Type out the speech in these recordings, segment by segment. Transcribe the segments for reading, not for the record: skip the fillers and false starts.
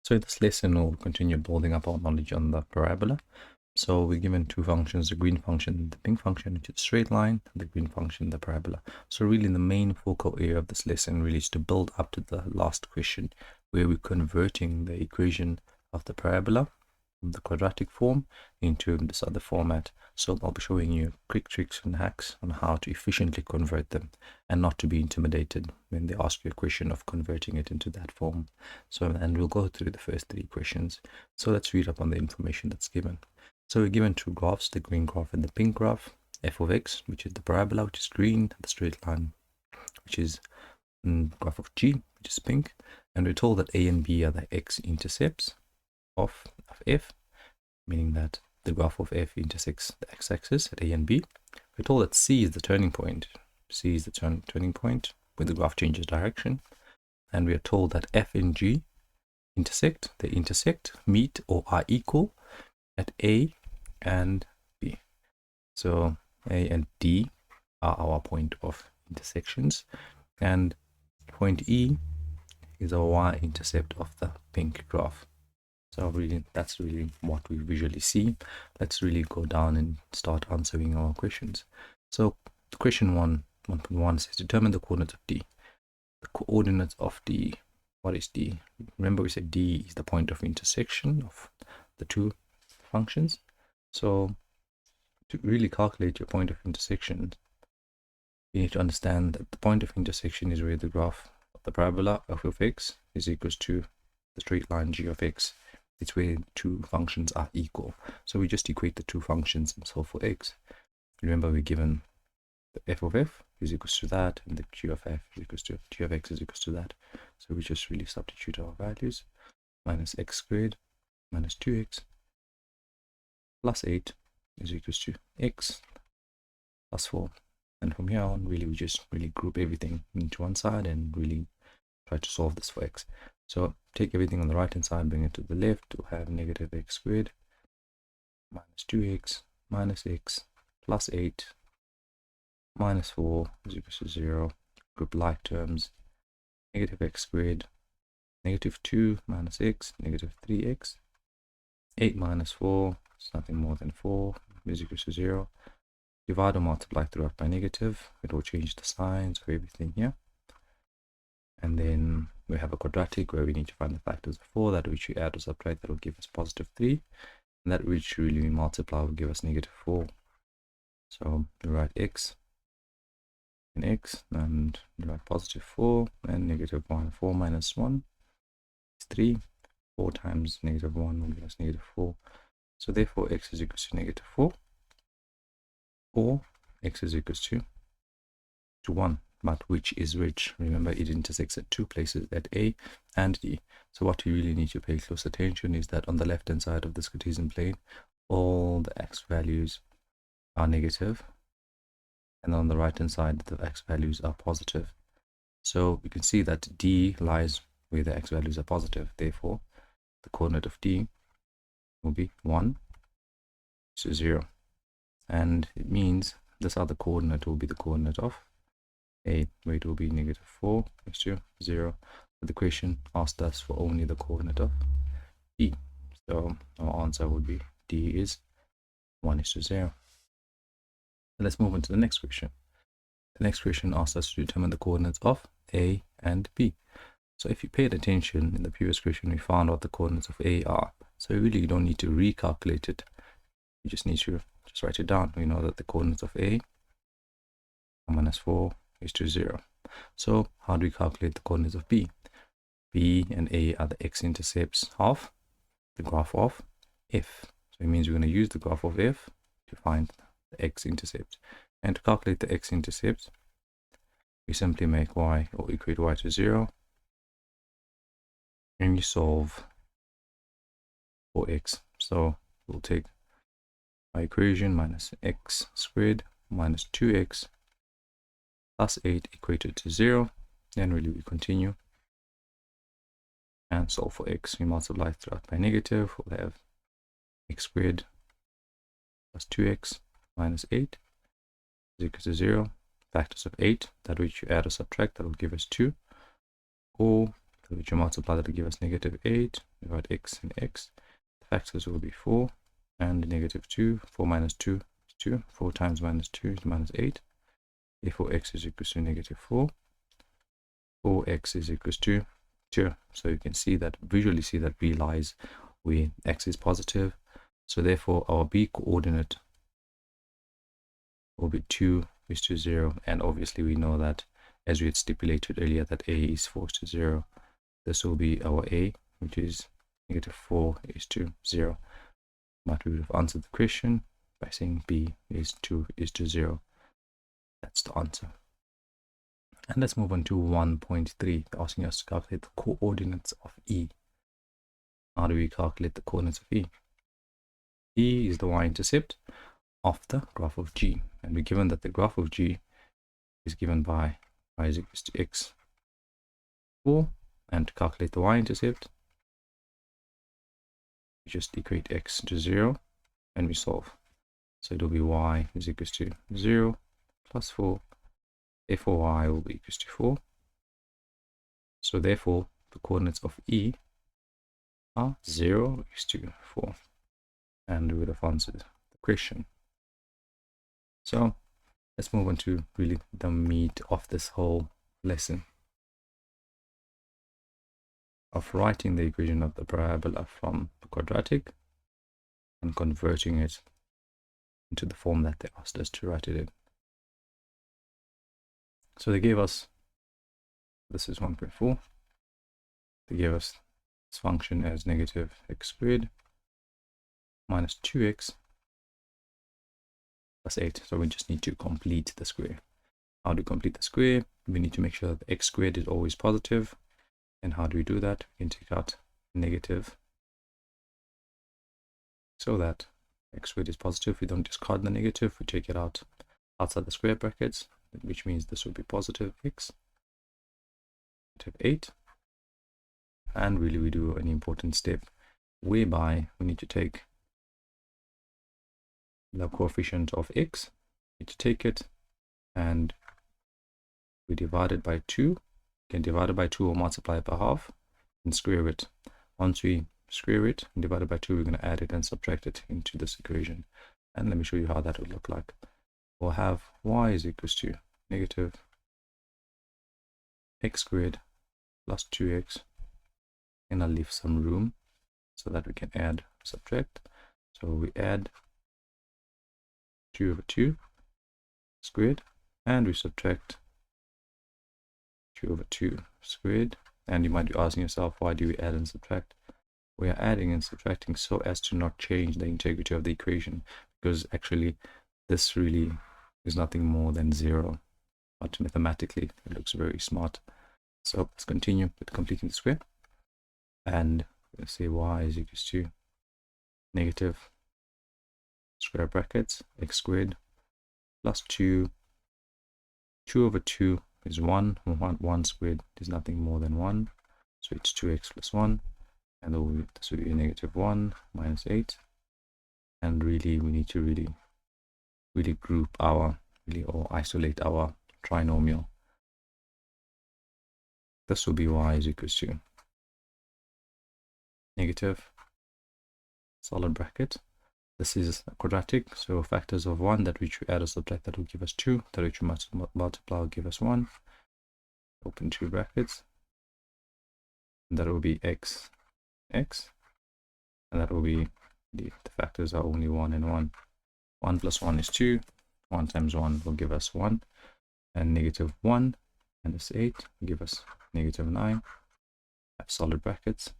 So in this lesson, we'll continue building up our knowledge on the parabola. So we're given two functions, the green function, the pink function, which is a straight line, and the green function, the parabola. So really the main focal area of this lesson really is to build up to the last question, where we're converting the equation of the parabola from the quadratic form into this other format. So I'll be showing you quick tricks and hacks on how to efficiently convert them and not to be intimidated when they ask you a question of converting it into that form. So, and we'll go through the first three questions. So let's read up on the information that's given. So we're given two graphs, the green graph and the pink graph, f of x, which is the parabola, which is green, the straight line, which is graph of g, which is pink. And we're told that a and b are the x-intercepts of f, meaning that the graph of f intersects the x-axis at a and b. We're told that c is the turning point. C is the turning point when the graph changes direction. And we are told that f and g intersect, meet, or are equal at a and b. So a and d are our point of intersections, and point E is our y-intercept of the pink graph. So really, that's really what we visually see. Let's really go down and start answering our questions. So question 1.1 says determine the coordinates of D. The coordinates of D. What is D? Remember we said D is the point of intersection of the two functions. So to really calculate your point of intersection, you need to understand that the point of intersection is where the graph of the parabola f of x is equals to the straight line g of x. It's where two functions are equal. So we just equate the two functions and solve for x. Remember we're given the f of f is equals to that, and the g of f is equals to g of x is equals to that. So we just really substitute our values. Minus x squared minus 2x plus 8 is equals to x plus 4. And from here on, really, we just really group everything into one side and really try to solve this for x. So take everything on the right hand side, bring it to the left, to have negative x squared minus 2x minus x plus 8 minus 4 is equals to 0. Group like terms, negative x squared, negative 2 minus x, negative 3x, 8 minus 4 is nothing more than 4 is equals to 0. Divide or multiply throughout by negative. It will change the signs of everything here. And then we have a quadratic where we need to find the factors of 4, that which we add or subtract, that will give us positive 3. And that which really we multiply will give us negative 4. So we write x and x, and we write positive 4 and negative 1. 4 minus 1 is 3. 4 times negative 1 will give us negative 4. So therefore x is equals to negative 4. Or x is equals to 1, but which is which? Remember, it intersects at two places, at A and D. So what you really need to pay close attention is that on the left hand side of this Cartesian plane, all the x values are negative, and on the right hand side the x values are positive. So you can see that D lies where the x values are positive. Therefore the coordinate of D will be 1 to 0. And it means this other coordinate will be the coordinate of A, where it will be negative 4 is to 0. But the question asked us for only the coordinate of D. So our answer would be D is 1 is to 0. And let's move on to the next question. The next question asks us to determine the coordinates of A and B. So if you paid attention in the previous question, we found what the coordinates of A are. So really you don't need to recalculate it. You just need to just write it down. We know that the coordinates of A minus 4 is to 0. So how do we calculate the coordinates of B? B and A are the x-intercepts of the graph of f. So it means we're going to use the graph of f to find the x-intercept. And to calculate the x-intercept, we simply make y, or equate y to 0, and you solve for x. So we'll take our equation minus x squared minus 2x plus 8 equated to 0. Then really we continue and solve for x. We multiply throughout by negative. We'll have x squared plus 2x minus 8 is equal to 0. Factors of 8, that which you add or subtract, that will give us 2. Or that which you multiply, that will give us negative 8 divide x and x. The factors will be 4 and -2. 4 minus 2 is 2. 4 times minus 2 is minus 8. Therefore, x is equals to -4. 4x is equals to 2. So you can see that, visually see that b lies where x is positive. So therefore, our b coordinate will be 2 is to 0. And obviously, we know that, as we had stipulated earlier, that a is 4 is to 0. This will be our a, which is -4 is to 0. But we would have answered the question by saying b is 2 is to 0. That's the answer. And let's move on to 1.3. They're asking us to calculate the coordinates of E. How do we calculate the coordinates of E? E is the y-intercept of the graph of G. And we're given that the graph of G is given by y is equals to x4. And to calculate the y-intercept, we just equate x to 0 and we solve. So it will be y is equals to 0 plus 4. Therefore, y will be equals to 4. So therefore, the coordinates of E are 0 is to 4. And we would have answered the question. So let's move on to really the meat of this whole lesson, of writing the equation of the parabola from the quadratic and converting it into the form that they asked us to write it in. So they gave us, this is 1.4, they gave us this function as negative x squared minus 2x plus 8. So we just need to complete the square. How do we complete the square? We need to make sure that the x squared is always positive. And how do we do that? We can take out negative so that x squared is positive. We don't discard the negative, we take it out outside the square brackets, which means this will be positive x, negative 8. And really we do an important step whereby we need to take the coefficient of x, we need to take it and we divide it by 2. We can divide it by 2 or multiply it by half and square it. Once we square it and divide it by 2, we're going to add it and subtract it into this equation. And let me show you how that would look like. We'll have y is equals to negative x squared plus 2x, and I'll leave some room so that we can add, subtract. So we add 2 over 2 squared and we subtract 2 over 2 squared. And you might be asking yourself, why do we add and subtract? We are adding and subtracting so as to not change the integrity of the equation, because actually this really is nothing more than 0, but mathematically it looks very smart. So let's continue with completing the square, and let's say y is equals to negative square brackets x squared plus 2 over 2 is 1 squared is nothing more than 1, so it's 2x plus 1, and this will be a negative 1 minus 8. And really we need to really group our or isolate our trinomial. This will be y is equals to negative solid bracket. This is a quadratic, so factors of 1, that which we add or subtract, that will give us 2, that which we multiply will give us 1, open 2 brackets, and that will be x, and that will be, the factors are only 1 and 1. 1 plus 1 is 2, 1 times 1 will give us 1, and negative 1 minus 8 will give us negative 9, have solid brackets,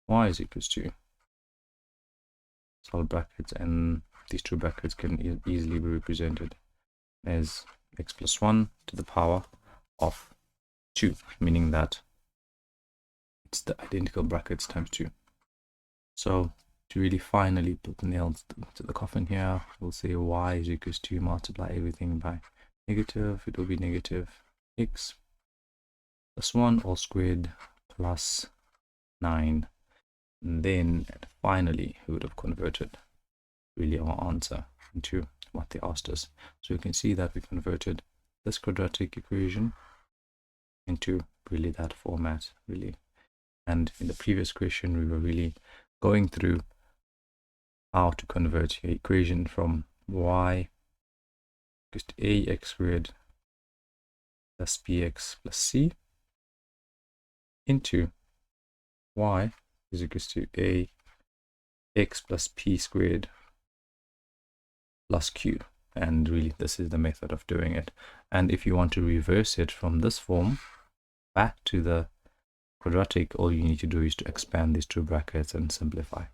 y is equals to solid brackets, and these 2 brackets can easily be represented as x plus 1 to the power of 2, meaning that it's the identical brackets times 2. So to really finally put the nails to the coffin here, we'll say y is equals to, multiply everything by negative, it will be negative x plus 1 all squared plus 9. And then finally we would have converted really our answer into what they asked us. So you can see that we converted this quadratic equation into really that format. Really And in the previous question, we were really going through how to convert your equation from y equals to ax squared plus bx plus c into y is equals to ax plus p squared plus q. And really, this is the method of doing it. And if you want to reverse it from this form back to the quadratic, all you need to do is to expand these two brackets and simplify.